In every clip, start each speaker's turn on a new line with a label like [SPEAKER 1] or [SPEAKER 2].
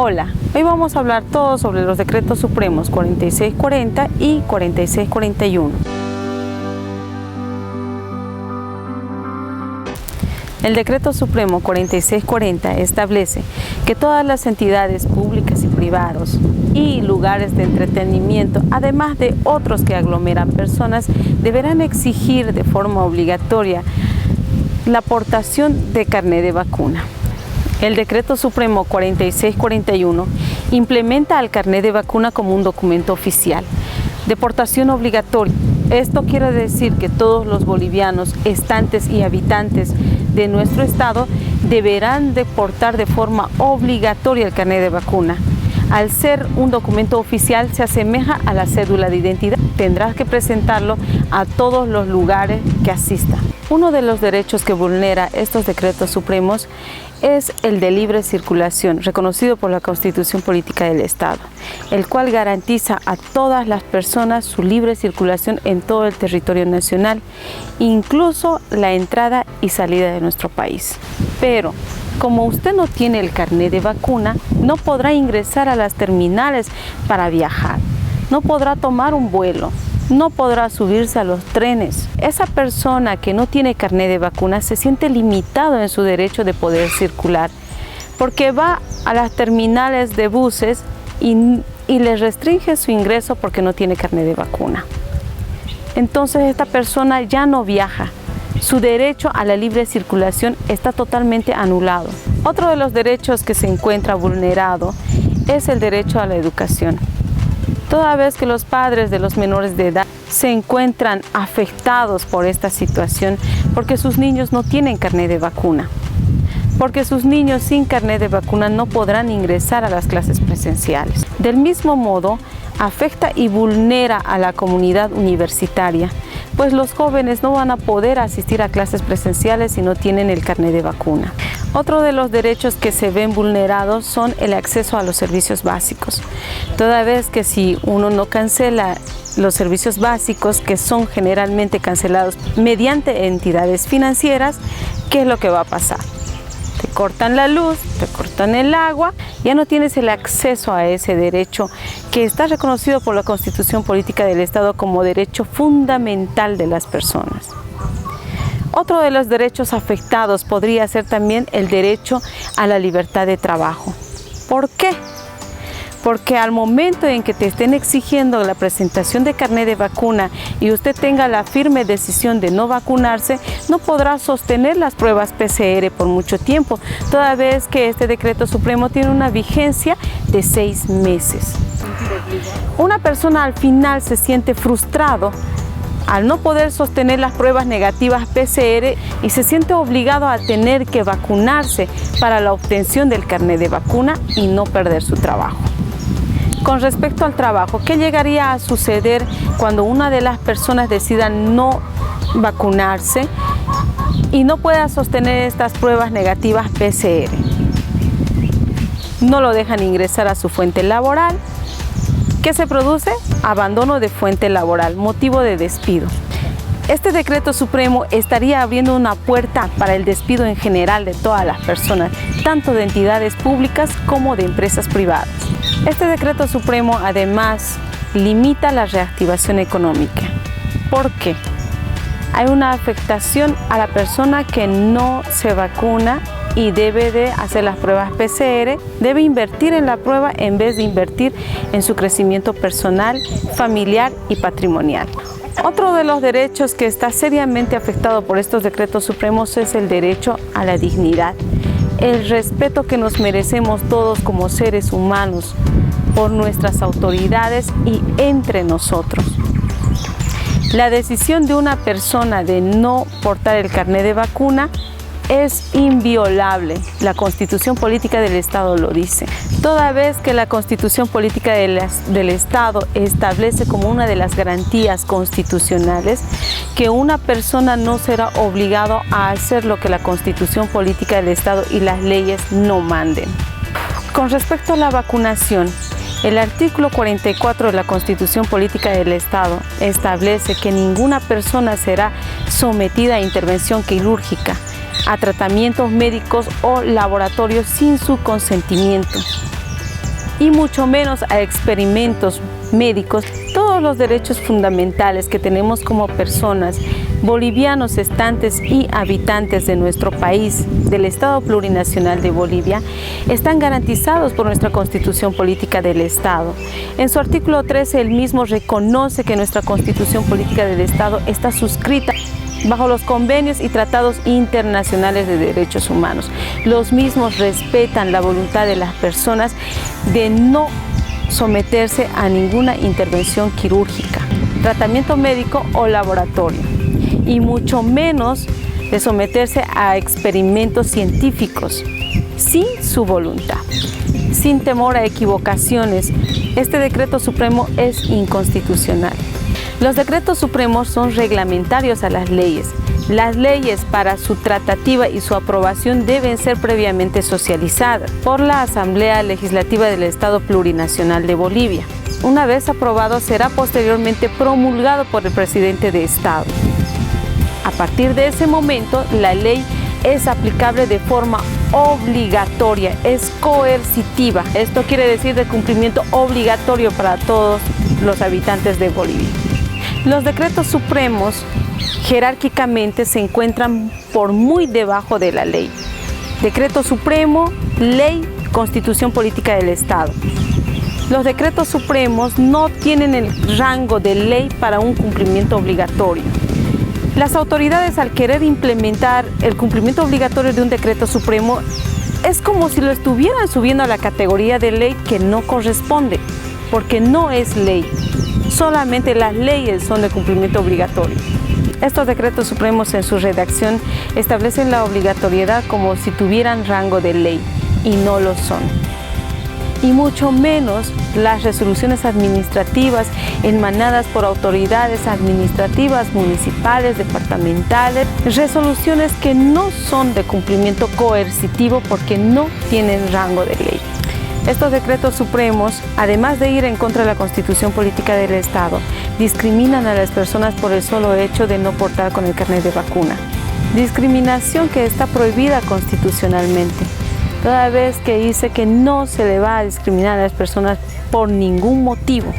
[SPEAKER 1] Hola, hoy vamos a hablar todo sobre los decretos supremos 4640 y 4641. El decreto supremo 4640 establece que todas las entidades públicas y privados y lugares de entretenimiento, además de otros que aglomeran personas, deberán exigir de forma obligatoria la aportación de carnet de vacuna. El decreto supremo 4641 implementa al carnet de vacuna como un documento oficial de portación obligatoria. Esto quiere decir que todos los bolivianos, estantes y habitantes de nuestro estado deberán de portar de forma obligatoria el carnet de vacuna. Al ser un documento oficial, se asemeja a la cédula de identidad. Tendrás que presentarlo a todos los lugares que asistan. Uno de los derechos que vulnera estos decretos supremos es el de libre circulación, reconocido por la Constitución Política del Estado, el cual garantiza a todas las personas su libre circulación en todo el territorio nacional, incluso la entrada y salida de nuestro país. Pero, como usted no tiene el carnet de vacuna, no podrá ingresar a las terminales para viajar, no podrá tomar un vuelo, no podrá subirse a los trenes. Esa persona que no tiene carnet de vacuna se siente limitado en su derecho de poder circular, porque va a las terminales de buses y le restringe su ingreso porque no tiene carnet de vacuna. Entonces esta persona ya no viaja. Su derecho a la libre circulación está totalmente anulado. Otro de los derechos que se encuentra vulnerado es el derecho a la educación. Toda vez que los padres de los menores de edad se encuentran afectados por esta situación porque sus niños no tienen carnet de vacuna, porque sus niños sin carnet de vacuna no podrán ingresar a las clases presenciales. Del mismo modo, afecta y vulnera a la comunidad universitaria, pues los jóvenes no van a poder asistir a clases presenciales si no tienen el carnet de vacuna. Otro de los derechos que se ven vulnerados son el acceso a los servicios básicos. Toda vez que si uno no cancela los servicios básicos, que son generalmente cancelados mediante entidades financieras, ¿qué es lo que va a pasar? Te cortan la luz, te cortan el agua, ya no tienes el acceso a ese derecho que está reconocido por la Constitución Política del Estado como derecho fundamental de las personas. Otro de los derechos afectados podría ser también el derecho a la libertad de trabajo. ¿Por qué? Porque al momento en que te estén exigiendo la presentación de carnet de vacuna y usted tenga la firme decisión de no vacunarse, no podrá sostener las pruebas PCR por mucho tiempo, toda vez que este decreto supremo tiene una vigencia de 6 meses. Una persona al final se siente frustrado al no poder sostener las pruebas negativas PCR y se siente obligado a tener que vacunarse para la obtención del carnet de vacuna y no perder su trabajo. Con respecto al trabajo, ¿qué llegaría a suceder cuando una de las personas decida no vacunarse y no pueda sostener estas pruebas negativas PCR? No lo dejan ingresar a su fuente laboral. ¿Qué se produce? Abandono de fuente laboral, motivo de despido. Este decreto supremo estaría abriendo una puerta para el despido en general de todas las personas, tanto de entidades públicas como de empresas privadas. Este decreto supremo además limita la reactivación económica. ¿Por qué? Hay una afectación a la persona que no se vacuna y debe de hacer las pruebas PCR, debe invertir en la prueba en vez de invertir en su crecimiento personal, familiar y patrimonial. Otro de los derechos que está seriamente afectado por estos decretos supremos es el derecho a la dignidad, el respeto que nos merecemos todos como seres humanos por nuestras autoridades y entre nosotros. La decisión de una persona de no portar el carnet de vacuna es inviolable. La Constitución Política del Estado lo dice. Toda vez que la Constitución Política del Estado establece como una de las garantías constitucionales que una persona no será obligado a hacer lo que la Constitución Política del Estado y las leyes no manden. Con respecto a la vacunación, el artículo 44 de la Constitución Política del Estado establece que ninguna persona será sometida a intervención quirúrgica, a tratamientos médicos o laboratorios sin su consentimiento. y mucho menos a experimentos médicos. Todos los derechos fundamentales que tenemos como personas, bolivianos estantes y habitantes de nuestro país, del Estado Plurinacional de Bolivia, están garantizados por nuestra Constitución Política del Estado. En su artículo 13, el mismo reconoce que nuestra Constitución Política del Estado está suscrita bajo los convenios y tratados internacionales de derechos humanos. Los mismos respetan la voluntad de las personas de no someterse a ninguna intervención quirúrgica, tratamiento médico o laboratorio, y mucho menos de someterse a experimentos científicos sin su voluntad. Sin temor a equivocaciones, este decreto supremo es inconstitucional. Los decretos supremos son reglamentarios a las leyes. Las leyes para su tratativa y su aprobación deben ser previamente socializadas por la Asamblea Legislativa del Estado Plurinacional de Bolivia. Una vez aprobado, será posteriormente promulgado por el presidente de Estado. A partir de ese momento, la ley es aplicable de forma obligatoria, es coercitiva. Esto quiere decir de cumplimiento obligatorio para todos los habitantes de Bolivia. Los decretos supremos jerárquicamente se encuentran por muy debajo de la ley. Decreto supremo, ley, Constitución Política del Estado. Los decretos supremos no tienen el rango de ley para un cumplimiento obligatorio. Las autoridades, al querer implementar el cumplimiento obligatorio de un decreto supremo, es como si lo estuvieran subiendo a la categoría de ley que no corresponde, porque no es ley. Solamente las leyes son de cumplimiento obligatorio. Estos decretos supremos en su redacción establecen la obligatoriedad como si tuvieran rango de ley, y no lo son. Y mucho menos las resoluciones administrativas emanadas por autoridades administrativas, municipales, departamentales, resoluciones que no son de cumplimiento coercitivo porque no tienen rango de ley. Estos decretos supremos, además de ir en contra de la Constitución Política del Estado, discriminan a las personas por el solo hecho de no portar con el carnet de vacuna. Discriminación que está prohibida constitucionalmente, toda vez que dice que no se le va a discriminar a las personas por ningún motivo.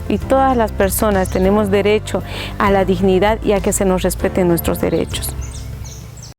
[SPEAKER 1] Y todas las personas tenemos derecho a la dignidad y a que se nos respeten nuestros derechos.